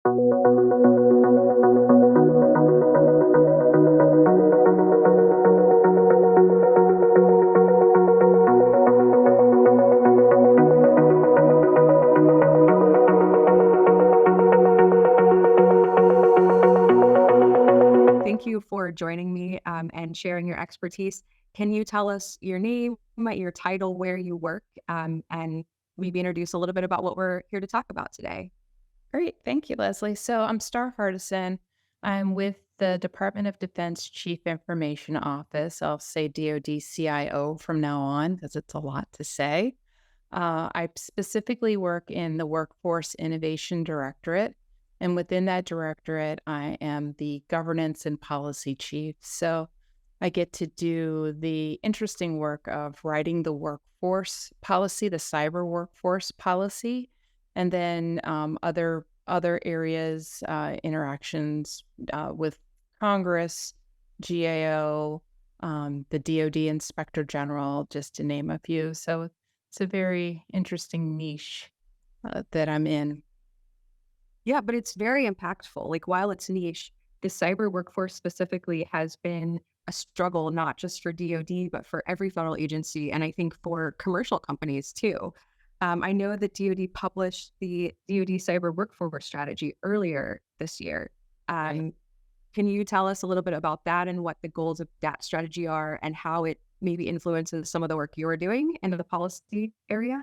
Thank you for joining me and sharing your expertise. Can you tell us your name, your title, where you work, and maybe introduce a little bit about what we're here to talk about today? Great. Thank you, Leslie. So I'm Star Hardison. I'm with the Department of Defense Chief Information Office. I'll say DoD CIO from now on because it's a lot to say. I specifically work in the Workforce Innovation Directorate. And within that directorate, I am the governance and policy chief. So I get to do the interesting work of writing the workforce policy, the cyber workforce policy, and then other areas, interactions with Congress, GAO, the DoD Inspector General, just to name a few. So it's a very interesting niche that I'm in. Yeah, but it's very impactful. Like while it's niche, the cyber workforce specifically has been a struggle, not just for DoD, but for every federal agency. And I think for commercial companies too. I know that DoD published the DoD cyber workforce strategy earlier this year. Right. Um, can you tell us a little bit about that and what the goals of that strategy are and how it maybe influences some of the work you're doing in the policy area?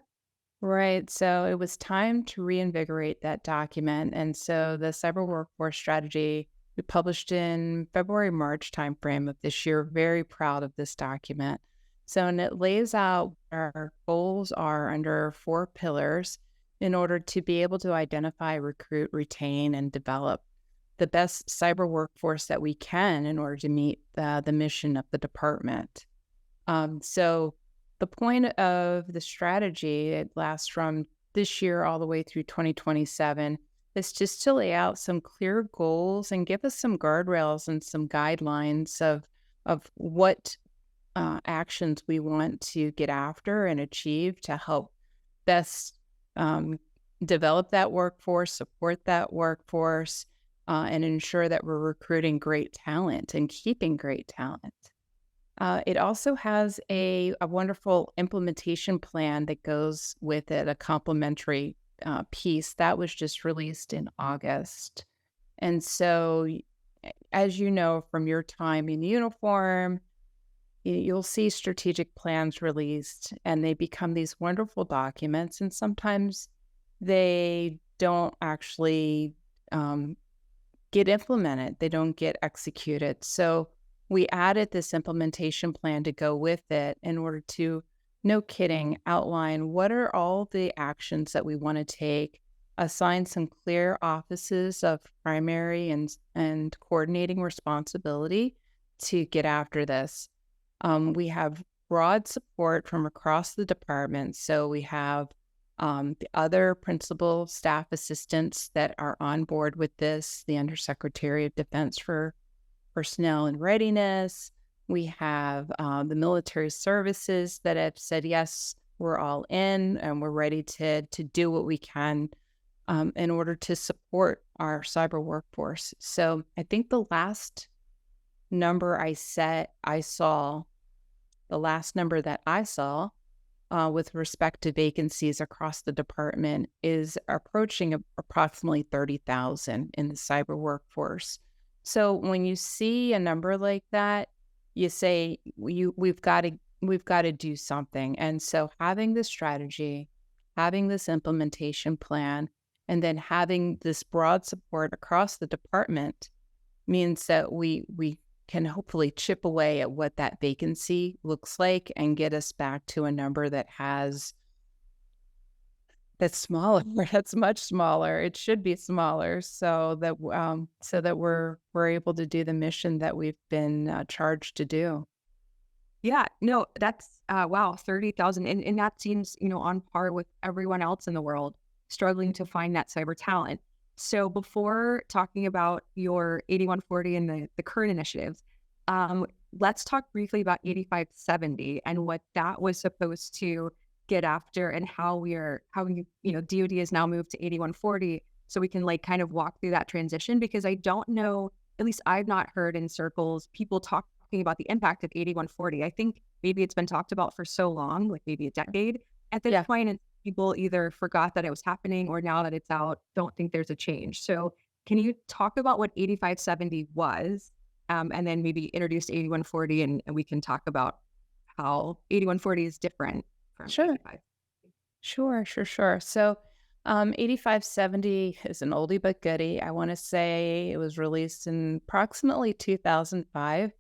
Right. So it was time to reinvigorate that document. And so the cyber workforce strategy we published in February, March timeframe of this year. Very proud of this document. So, and it lays out what our goals are under 4 pillars in order to be able to identify, recruit, retain, and develop the best cyber workforce that we can in order to meet the mission of the department. So the point of the strategy, it lasts from this year all the way through 2027, is just to lay out some clear goals and give us some guardrails and some guidelines of what actions we want to get after and achieve to help best um, develop that workforce, support that workforce, and ensure that we're recruiting great talent and keeping great talent. It also has a wonderful implementation plan that goes with it, a complementary piece that was just released in August. And so, as you know from your time in uniform, you'll see strategic plans released and they become these wonderful documents. And sometimes they don't actually um, get implemented, they don't get executed. So we added this implementation plan to go with it in order to, no kidding, outline what are all the actions that we want to take, assign some clear offices of primary and coordinating responsibility to get after this. We have broad support from across the department. So we have the other principal staff assistants that are on board with this, the Undersecretary of Defense for Personnel and Readiness. We have the military services that have said, yes, we're all in and we're ready to do what we can in order to support our cyber workforce. So I think the last number the last number that I saw with respect to vacancies across the department is approaching approximately 30,000 in the cyber workforce. So when you see a number like that, you say we've got to do something. And so having this strategy, having this implementation plan, and then having this broad support across the department means that we can hopefully chip away at what that vacancy looks like and get us back to a number that's smaller. That's much smaller. It should be smaller so that we're able to do the mission that we've been charged to do. Yeah, no, that's wow, 30,000. And that seems, on par with everyone else in the world struggling to find that cyber talent. So before talking about your 8140 and the current initiatives, let's talk briefly about 8570 and what that was supposed to get after and how DoD has now moved to 8140. so we can like kind of walk through that transition, because I don't know, at least I've not heard in circles people talking about the impact of 8140. I think maybe it's been talked about for so long, like maybe a decade at this Yeah, point, and people either forgot that it was happening, or now that it's out, don't think there's a change. So can you talk about what 8570 was, and then maybe introduce 8140, and we can talk about how 8140 is different from sure. 85. Sure. So, 8570 is an oldie but goodie. I want to say it was released in approximately 2005. I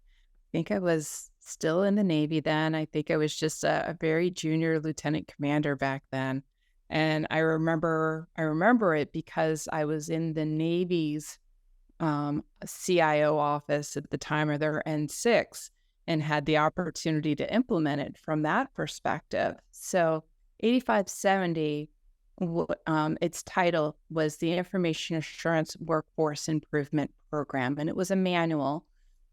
think I was still in the Navy then. I think I was just a very junior lieutenant commander back then. And I remember it because I was in the Navy's CIO office at the time, or their N6, and had the opportunity to implement it from that perspective. So 8570, its title was the Information Assurance Workforce Improvement Program, and it was a manual.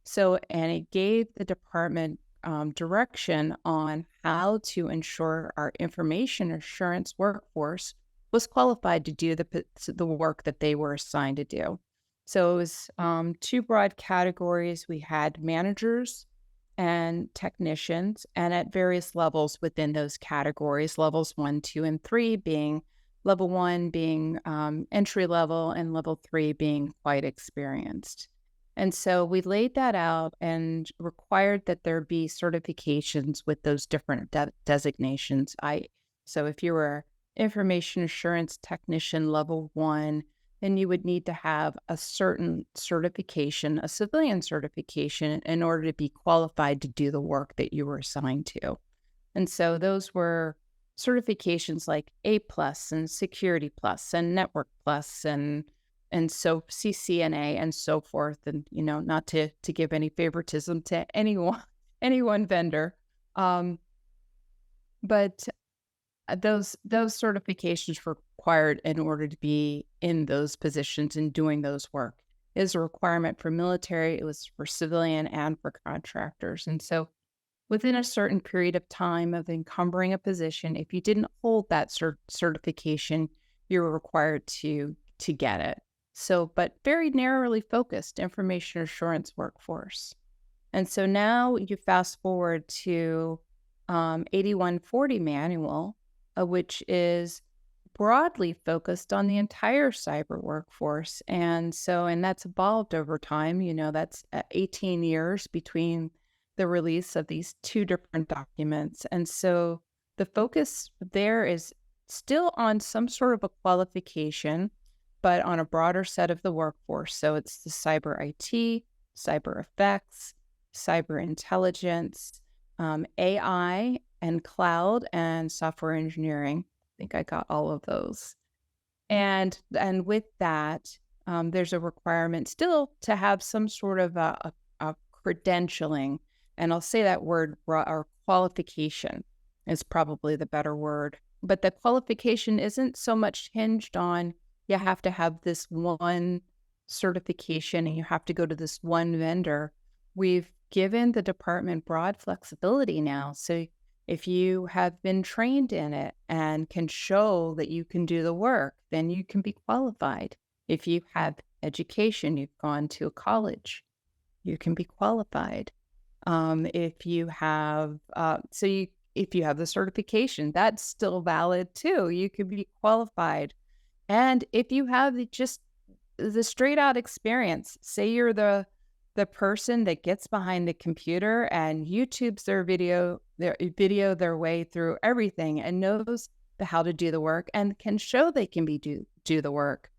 So, and it gave the department direction on how to ensure our information assurance workforce was qualified to do the work that they were assigned to do. So it was two broad categories. We had managers and technicians, and at various levels within those categories, levels 1, 2, and 3 being level 1 being entry level, and level 3 being quite experienced. And so we laid that out and required that there be certifications with those different designations. So if you were information assurance technician level 1, then you would need to have a certain certification, a civilian certification, in order to be qualified to do the work that you were assigned to. And so those were certifications like A plus and Security plus and Network plus and so CCNA and so forth. And not to give any favoritism to any one vendor, but those certifications were required in order to be in those positions and doing those work. It is a requirement for military, it was for civilian, and for contractors. And so within a certain period of time of encumbering a position, if you didn't hold that certification, you were required to get it. So, but very narrowly focused information assurance workforce. And so now you fast forward to 8140 manual, which is broadly focused on the entire cyber workforce. And that's evolved over time. That's 18 years between the release of these two different documents. And so the focus there is still on some sort of a qualification, but on a broader set of the workforce. So it's the cyber IT, cyber effects, cyber intelligence, AI, and cloud and software engineering. I think I got all of those. And with that, there's a requirement still to have some sort of a credentialing. And I'll say that word, or qualification is probably the better word. But the qualification isn't so much hinged on you have to have this one certification and you have to go to this one vendor. We've given the department broad flexibility now. So if you have been trained in it and can show that you can do the work, then you can be qualified. If you have education, you've gone to a college, you can be qualified. If you have if you have the certification, that's still valid too. You could be qualified. And if you have just the straight out experience, say you're the person that gets behind the computer and YouTubes their way through everything and knows how to do the work and can show they can do the work,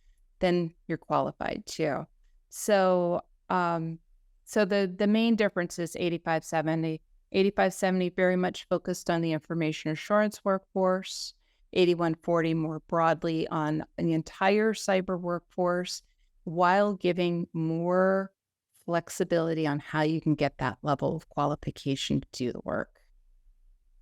then you're qualified too. So the main difference is 8570. 8570 very much focused on the information assurance workforce. 8140 more broadly on the entire cyber workforce, while giving more flexibility on how you can get that level of qualification to do the work.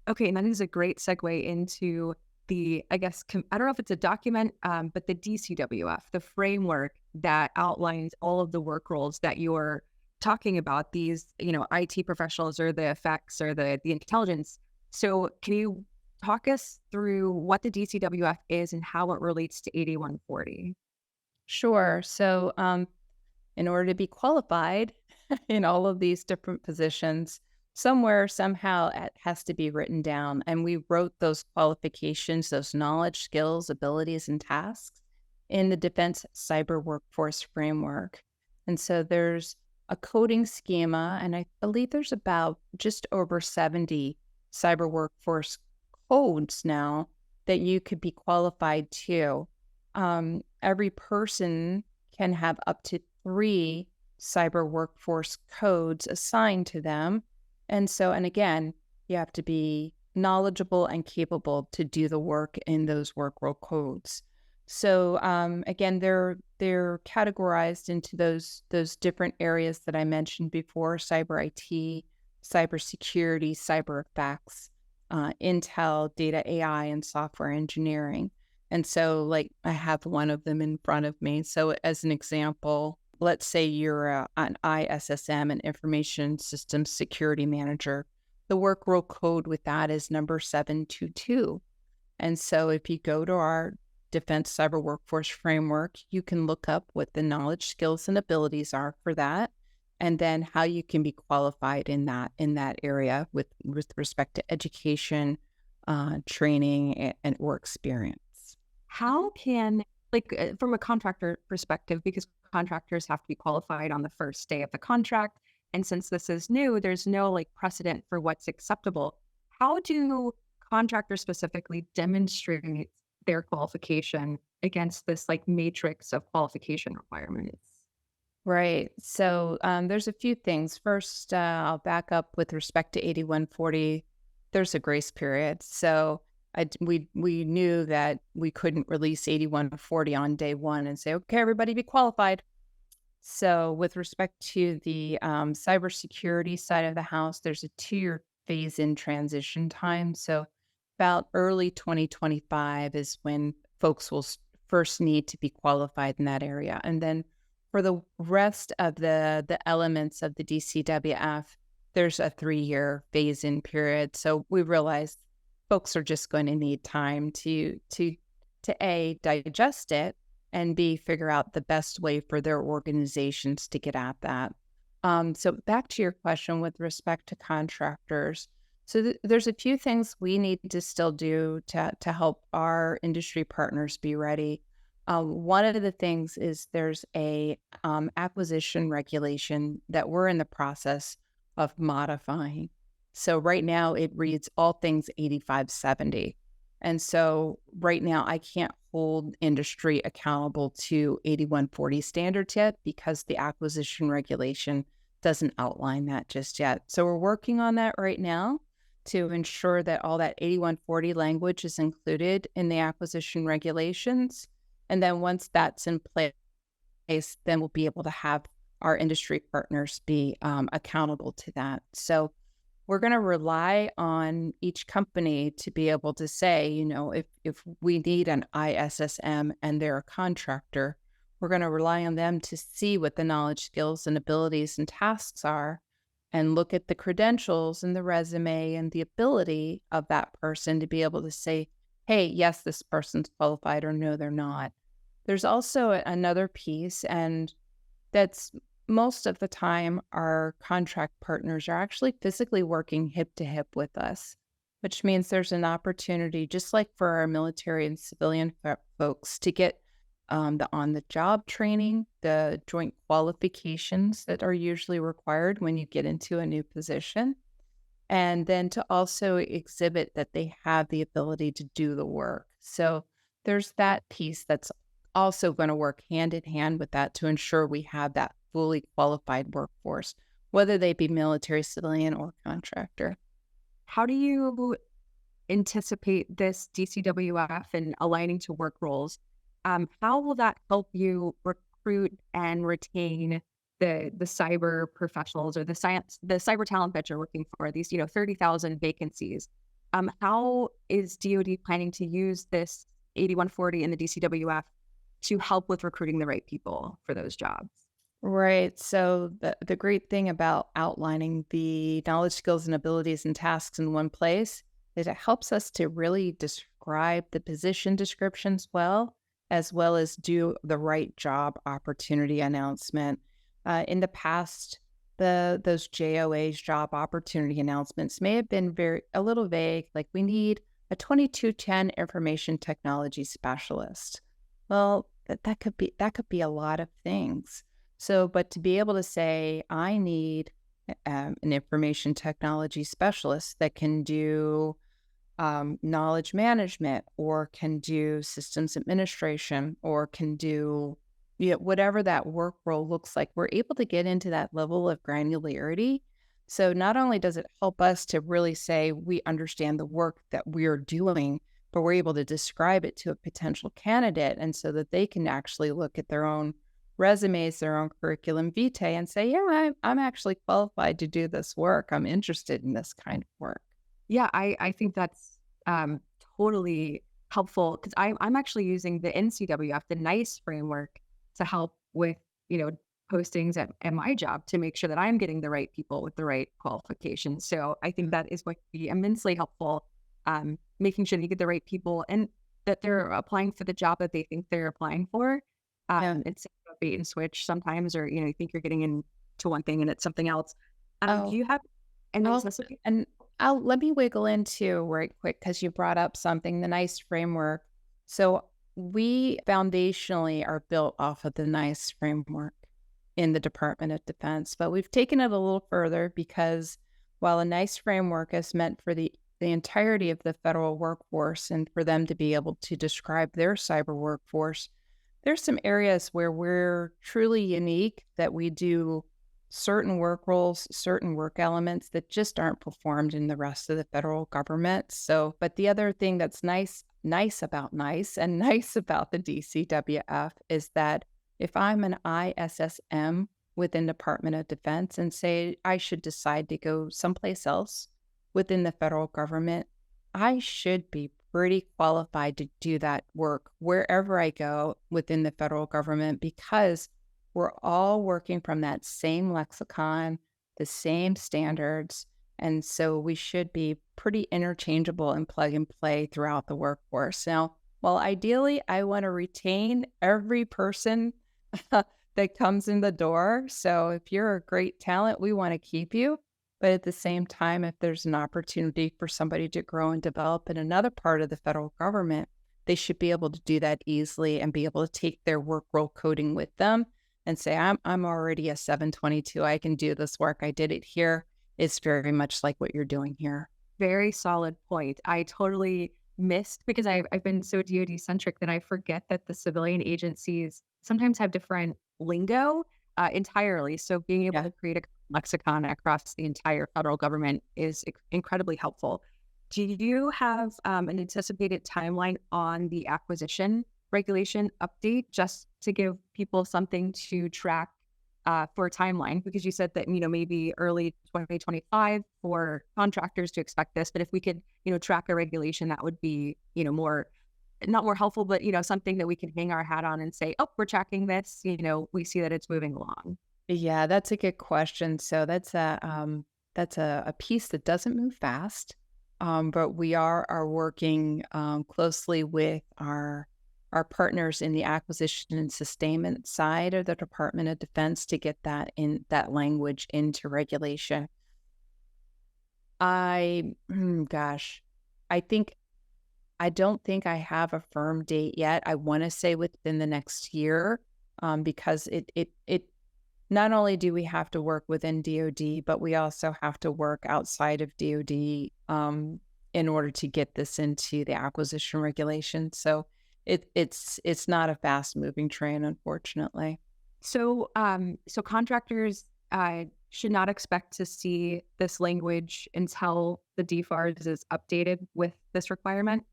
Okay, and that is a great segue into the, I guess, I don't know if it's a document, but the DCWF, the framework that outlines all of the work roles that you're talking about, these, IT professionals or the effects or the intelligence. So can you talk us through what the DCWF is and how it relates to 8140? Sure. So, in order to be qualified in all of these different positions, somewhere, somehow, it has to be written down. And we wrote those qualifications, those knowledge, skills, abilities, and tasks in the Defense Cyber Workforce Framework. And so there's a coding schema, and I believe there's about just over 70 cyber workforce codes now that you could be qualified to. Every person can have up to 3 cyber workforce codes assigned to them. And so, and again, you have to be knowledgeable and capable to do the work in those work role codes. So again, they're categorized into those different areas that I mentioned before: cyber IT, cybersecurity, cyber effects, intel, data AI, and software engineering. And so, like, I have one of them in front of me. So, as an example, let's say you're an ISSM, an Information Systems Security Manager. The work role code with that is number 722. And so, if you go to our Defense Cyber Workforce Framework, you can look up what the knowledge, skills, and abilities are for that, and then how you can be qualified in that area with respect to education, training, and or experience. How can, like, from a contractor perspective, because contractors have to be qualified on the first day of the contract, and since this is new, there's no like precedent for what's acceptable. How do contractors specifically demonstrate their qualification against this like matrix of qualification requirements? Right. So there's a few things. First, I'll back up with respect to 8140. There's a grace period. So we knew that we couldn't release 8140 on day one and say, okay, everybody be qualified. So with respect to the cybersecurity side of the house, there's a 2-year phase in transition time. So about early 2025 is when folks will first need to be qualified in that area. And then for the rest of the elements of the DCWF, there's a 3-year phase-in period. So we realized folks are just going to need time to A, digest it, and B, figure out the best way for their organizations to get at that. So back to your question with respect to contractors. So there's a few things we need to still do to help our industry partners be ready. One of the things is there's a acquisition regulation that we're in the process of modifying. So right now it reads all things 8570. And so right now I can't hold industry accountable to 8140 standards yet because the acquisition regulation doesn't outline that just yet. So we're working on that right now to ensure that all that 8140 language is included in the acquisition regulations. And then once that's in place, then we'll be able to have our industry partners be accountable to that. So we're going to rely on each company to be able to say, if we need an ISSM and they're a contractor, we're going to rely on them to see what the knowledge, skills, and abilities and tasks are and look at the credentials and the resume and the ability of that person to be able to say, hey, yes, this person's qualified, or no, they're not. There's also another piece, and that's most of the time our contract partners are actually physically working hip to hip with us, which means there's an opportunity, just like for our military and civilian folks, to get the on-the-job training, the joint qualifications that are usually required when you get into a new position, and then to also exhibit that they have the ability to do the work. So there's that piece that's also going to work hand in hand with that to ensure we have that fully qualified workforce, whether they be military, civilian, or contractor. How do you anticipate this DCWF and aligning to work roles? How will that help you recruit and retain the cyber professionals or the cyber talent that you're looking for? These 30,000 vacancies. How is DoD planning to use this 8140 and the DCWF to help with recruiting the right people for those jobs? Right. So the great thing about outlining the knowledge, skills, and abilities and tasks in one place is it helps us to really describe the position descriptions well, as well as do the right job opportunity announcement. In the past, those JOA's, job opportunity announcements, may have been a little vague, like we need a 2210 information technology specialist. Well, that could be a lot of things. So, but to be able to say, I need an information technology specialist that can do knowledge management, or can do systems administration, or can do, whatever that work role looks like, we're able to get into that level of granularity. So not only does it help us to really say we understand the work that we're doing, but we're able to describe it to a potential candidate, and so that they can actually look at their own resumes, their own curriculum vitae, and say, yeah, I'm actually qualified to do this work. I'm interested in this kind of work. Yeah, I think that's totally helpful because I'm actually using the NCWF, the NICE framework, to help with, postings at my job to make sure that I'm getting the right people with the right qualifications. So I think that is going to be immensely helpful, making sure that you get the right people and that they're applying for the job that they think they're applying for. Yeah. It's a bait and switch sometimes, or you think you're getting into one thing and it's something else. Do Oh, you have an I'll necessity? and I'll let me wiggle into right quick, because you brought up something, the NICE framework. So we foundationally are built off of the NICE framework in the Department of Defense, but we've taken it a little further, because while a NICE framework is meant for the entirety of the federal workforce and for them to be able to describe their cyber workforce, there's some areas where we're truly unique, that we do certain work roles, certain work elements that just aren't performed in the rest of the federal government. So, but the other thing that's nice about NICE and nice about the DCWF is that if I'm an ISSM within Department of Defense and say I should decide to go someplace else within the federal government, I should be pretty qualified to do that work wherever I go within the federal government, because we're all working from that same lexicon, the same standards. And so we should be pretty interchangeable and plug and play throughout the workforce. Now, while ideally I want to retain every person that comes in the door. So if you're a great talent, we want to keep you. But at the same time, if there's an opportunity for somebody to grow and develop in another part of the federal government, they should be able to do that easily and be able to take their work role coding with them and say, I'm already a 722. I can do this work. I did it here. It's very much like what you're doing here. Very solid point. I totally missed because I've been so DoD centric that I forget that the civilian agencies sometimes have different lingo entirely. So being able Yeah. to create a lexicon across the entire federal government is incredibly helpful. Do you have an anticipated timeline on the acquisition regulation update, just to give people something to track for a timeline? Because you said that, maybe early 2025 for contractors to expect this, but if we could, track a regulation, that would be, more, not more helpful, but, something that we can hang our hat on and say, oh, we're tracking this, we see that it's moving along. Yeah, that's a good question. So that's a piece that doesn't move fast, but we are working closely with our partners in the acquisition and sustainment side of the Department of Defense to get that language into regulation. Gosh, I think I don't think I have a firm date yet. I want to say within the next year, because it not only do we have to work within DoD, but we also have to work outside of DoD in order to get this into the acquisition regulation. So it's not a fast moving train, unfortunately. So, so contractors should not expect to see this language until the DFARS is updated with this requirement.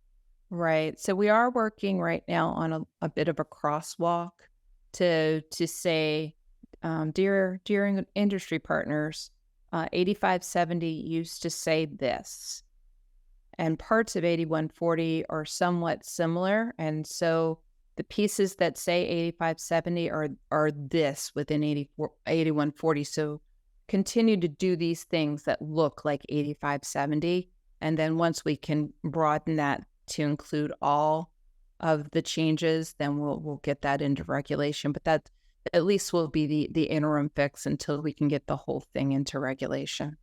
Right. So we are working right now on a bit of a crosswalk to say, dear industry partners, 8570 used to say this, and parts of 8140 are somewhat similar. And so the pieces that say 8570 are this within 8140. So continue to do these things that look like 8570. And then once we can broaden that to include all of the changes, then we'll get that into regulation. But that at least will be the interim fix until we can get the whole thing into regulation.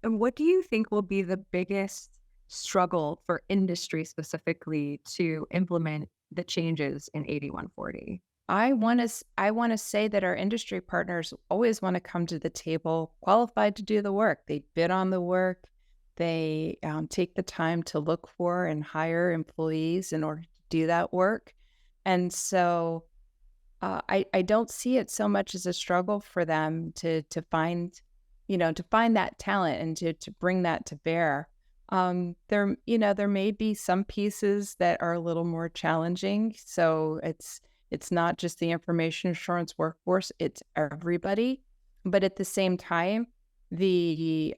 And what do you think will be the biggest struggle for industry specifically to implement the changes in 8140? I want to say that our industry partners always want to come to the table qualified to do the work. They bid on the work. They take the time to look for and hire employees in order to do that work. And so I don't see it so much as a struggle for them to find, to find that talent and to bring that to bear. There may be some pieces that are a little more challenging. So it's not just the information assurance workforce; it's everybody. But at the same time, the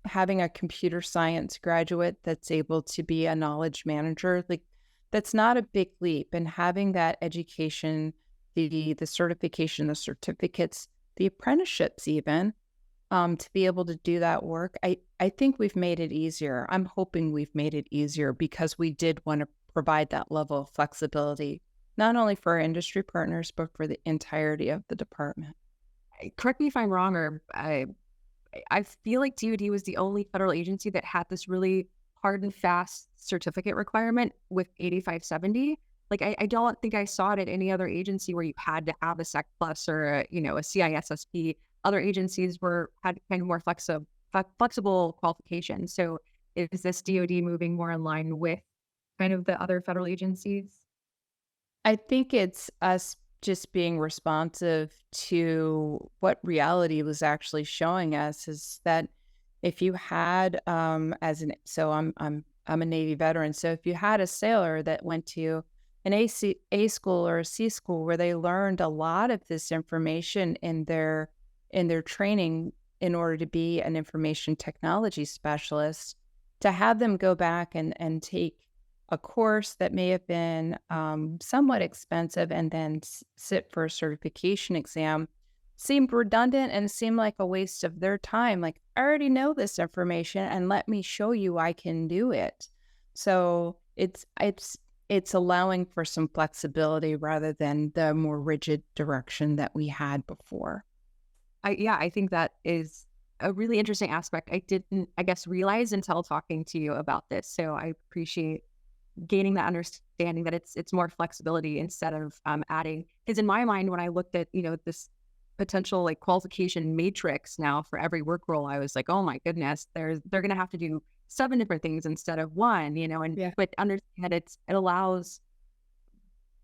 having a computer science graduate that's able to be a knowledge manager, like that's not a big leap. And having that education, the certification, the certificates, the apprenticeships, even to be able to do that work, I think we've made it easier. I'm hoping we've made it easier because we did want to provide that level of flexibility, not only for our industry partners, but for the entirety of the department. Correct me if I'm wrong, or I feel like DoD was the only federal agency that had this really hard and fast certificate requirement with 8570. Like I don't think I saw it at any other agency where you had to have a Sec Plus or a CISSP. Other agencies had kind of more flexible qualifications. So is this DoD moving more in line with kind of the other federal agencies? I think it's us just being responsive to what reality was actually showing us is that if you had I'm a Navy veteran, so if you had a sailor that went to an A school or a C school where they learned a lot of this information in their training in order to be an information technology specialist, to have them go back and take a course that may have been somewhat expensive and then sit for a certification exam seemed redundant and seemed like a waste of their time. Like, I already know this information and let me show you I can do it. So it's allowing for some flexibility rather than the more rigid direction that we had before. I think that is a really interesting aspect. I didn't, I guess, realize until talking to you about this. So I appreciate gaining that understanding that it's more flexibility instead of adding. Because in my mind, when I looked at this potential like qualification matrix now for every work role, I was like, oh my goodness, they're going to have to do 7 different things instead of one. And Yeah. but understand that it allows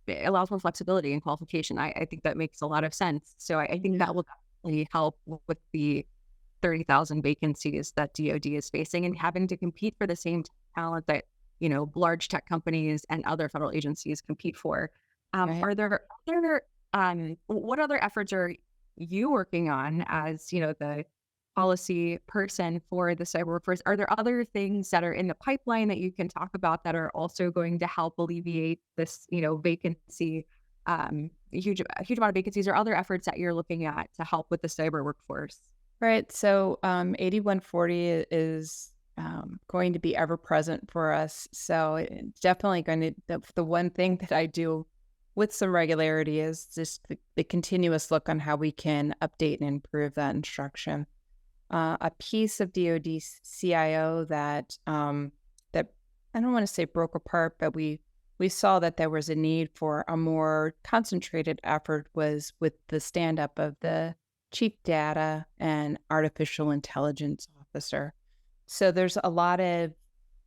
more flexibility and qualification. I think that makes a lot of sense. So I think Yeah. that will definitely help with the 30,000 vacancies that DoD is facing and having to compete for the same talent that, large tech companies and other federal agencies compete for. Right. Are there what other efforts are you working on as, the policy person for the cyber workforce? Are there other things that are in the pipeline that you can talk about that are also going to help alleviate this, vacancy, a huge amount of vacancies or other efforts that you're looking at to help with the cyber workforce? Right. So 8140 is going to be ever present for us. So definitely going to, the one thing that I do with some regularity is just the continuous look on how we can update and improve that instruction. A piece of DoD CIO that I don't want to say broke apart, but we saw that there was a need for a more concentrated effort was with the stand up of the chief data and artificial intelligence officer. So there's a lot of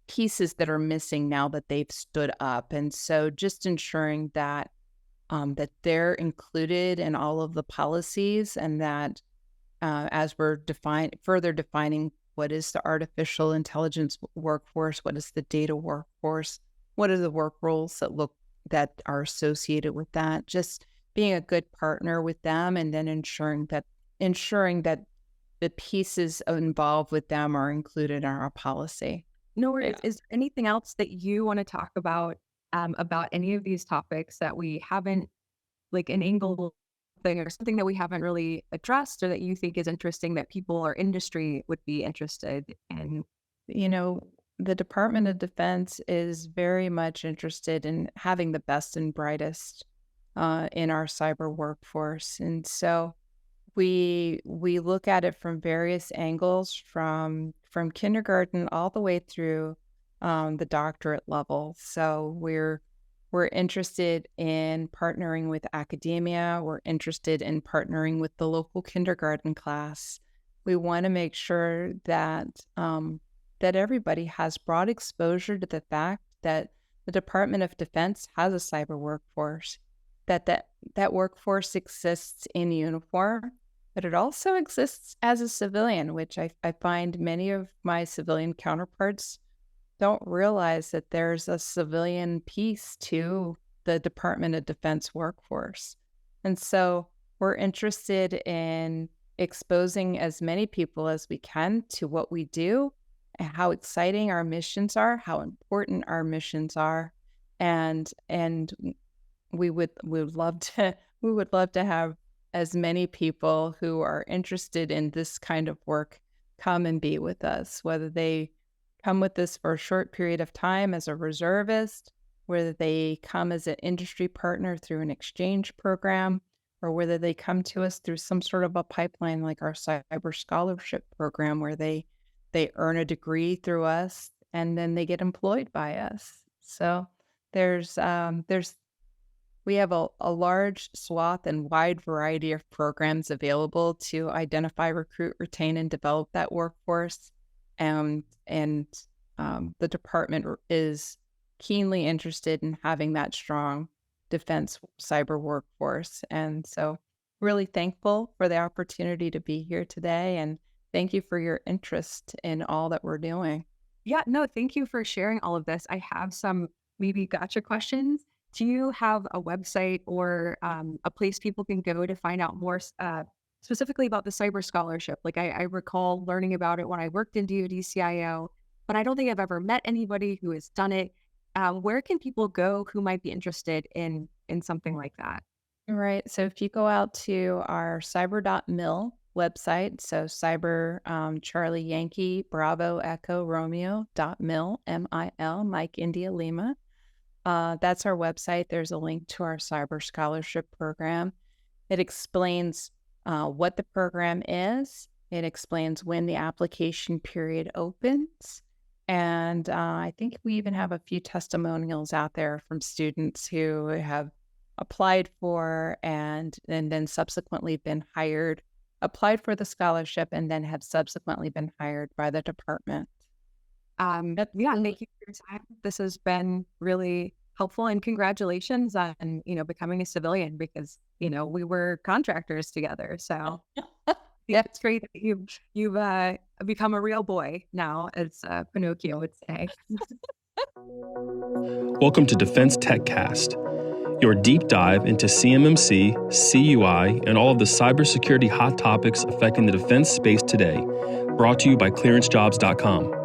pieces that are missing now that they've stood up, and so just ensuring that they're included in all of the policies, and that as we're further defining what is the artificial intelligence workforce, what is the data workforce, what are the work roles that are associated with that, just being a good partner with them, and then ensuring that the pieces involved with them are included in our policy. No worries. Yeah. Is there anything else that you want to talk about any of these topics that we haven't, like an angle thing or something that we haven't really addressed or that you think is interesting that people or industry would be interested in? You know, the Department of Defense is very much interested in having the best and brightest in our cyber workforce. And so we look at it from various angles, from kindergarten all the way through the doctorate level. So we're interested in partnering with academia. We're interested in partnering with the local kindergarten class. We want to make sure that that everybody has broad exposure to the fact that the Department of Defense has a cyber workforce, that workforce exists in uniform, but it also exists as a civilian, which I find many of my civilian counterparts don't realize that there's a civilian piece to the Department of Defense workforce. And so we're interested in exposing as many people as we can to what we do and how exciting our missions are, how important our missions are. And we would love to have as many people who are interested in this kind of work come and be with us, whether they come with us for a short period of time as a reservist, whether they come as an industry partner through an exchange program, or whether they come to us through some sort of a pipeline like our cyber scholarship program where they earn a degree through us and then they get employed by us. So there's we have a large swath and wide variety of programs available to identify, recruit, retain, and develop that workforce. And the department is keenly interested in having that strong defense cyber workforce. And so really thankful for the opportunity to be here today. And thank you for your interest in all that we're doing. Yeah, no, thank you for sharing all of this. I have some maybe gotcha questions. Do you have a website or a place people can go to find out more specifically about the cyber scholarship? Like I recall learning about it when I worked in DoD CIO, but I don't think I've ever met anybody who has done it. Where can people go who might be interested in something like that? Right. So if you go out to our cyber.mil website, so cyber Charlie Yankee Bravo Echo Romeo .mil, MIL, Mike India Lima. That's our website. There's a link to our cyber scholarship program. It explains what the program is. It explains when the application period opens. And I think we even have a few testimonials out there from students who have applied for and then subsequently been hired, applied for the scholarship, and then have subsequently been hired by the department. Yeah, thank you for your time. This has been really helpful, and congratulations on, becoming a civilian because, we were contractors together. So yeah, it's great that you've become a real boy now, as Pinocchio would say. Welcome to Defense TechCast, your deep dive into CMMC, CUI, and all of the cybersecurity hot topics affecting the defense space today. Brought to you by clearancejobs.com.